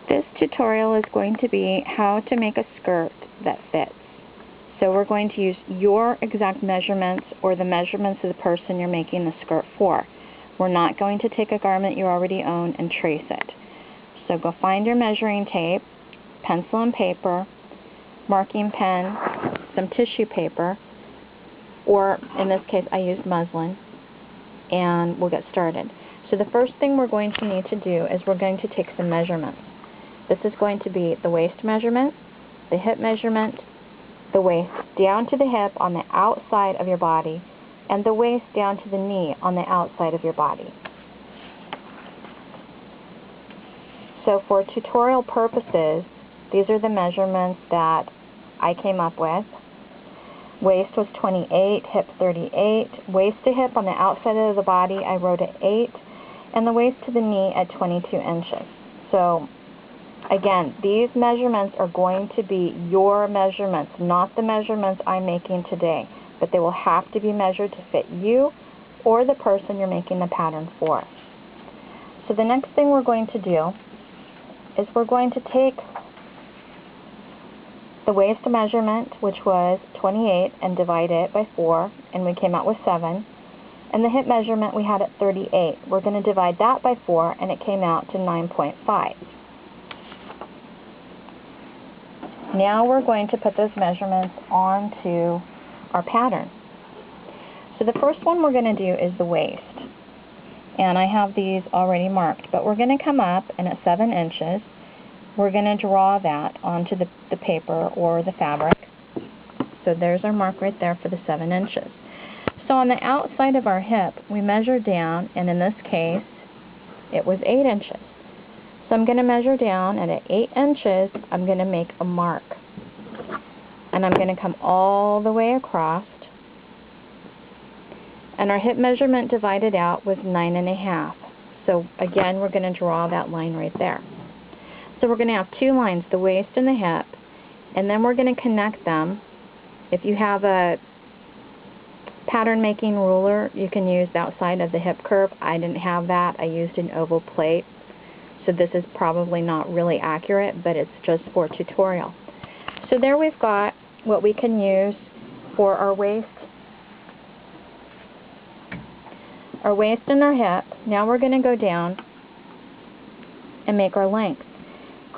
This tutorial is going to be how to make a skirt that fits. So we're going to use your exact measurements or the measurements of the person you're making the skirt for. We're not going to take a garment you already own and trace it. So go find your measuring tape, pencil and paper, marking pen, some tissue paper, or in this case I used muslin, and we'll get started. So the first thing we're going to need to do is we're going to take some measurements. This is going to be the waist measurement, the hip measurement, the waist down to the hip on the outside of your body, and the waist down to the knee on the outside of your body. So for tutorial purposes, these are the measurements that I came up with. Waist was 28, hip 38, waist to hip on the outside of the body I wrote at 8, and the waist to the knee at 22 inches. So again, these measurements are going to be your measurements, not the measurements I'm making today, but they will have to be measured to fit you or the person you're making the pattern for. So the next thing we're going to do is we're going to take the waist measurement, which was 28, and divide it by 4, and we came out with 7. And the hip measurement we had at 38. We're going to divide that by 4, and it came out to 9.5. Now we're going to put those measurements onto our pattern. So the first one we're going to do is the waist. And I have these already marked, but we're going to come up, and at 7 inches, we're going to draw that onto the paper or the fabric. So there's our mark right there for the 7 inches. So on the outside of our hip, we measure down, and in this case, it was 8 inches. So I'm going to measure down, and at 8 inches, I'm going to make a mark. And I'm going to come all the way across. And our hip measurement divided out was 9.5. So again, we're going to draw that line right there. So we're going to have 2 lines, the waist and the hip, and then we're going to connect them. If you have a pattern making ruler, you can use the outside of the hip curve. I didn't have that. I used an oval plate. So this is probably not really accurate, but it's just for tutorial. So there we've got what we can use for our waist and our hip. Now we're going to go down and make our length.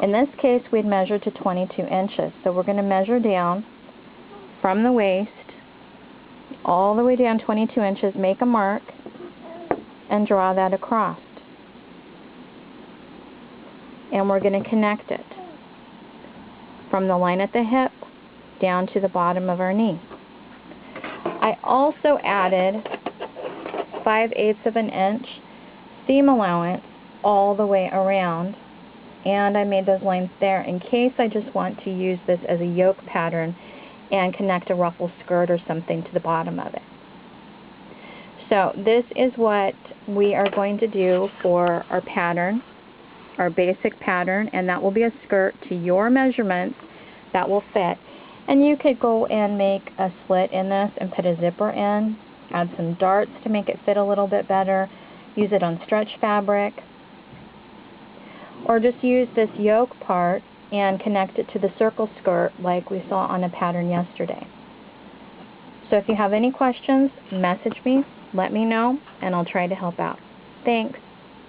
In this case, we'd measure to 22 inches. So we're going to measure down from the waist all the way down 22 inches, make a mark, and draw that across. And we're going to connect it from the line at the hip down to the bottom of our knee. I also added 5/8 of an inch seam allowance all the way around, and I made those lines there in case I just want to use this as a yoke pattern and connect a ruffle skirt or something to the bottom of it. So this is what we are going to do for our pattern, our basic pattern, and that will be a skirt to your measurements that will fit. And you could go and make a slit in this and put a zipper in, add some darts to make it fit a little bit better, use it on stretch fabric, or just use this yoke part and connect it to the circle skirt like we saw on a pattern yesterday. So if you have any questions, message me, let me know, and I'll try to help out. Thanks.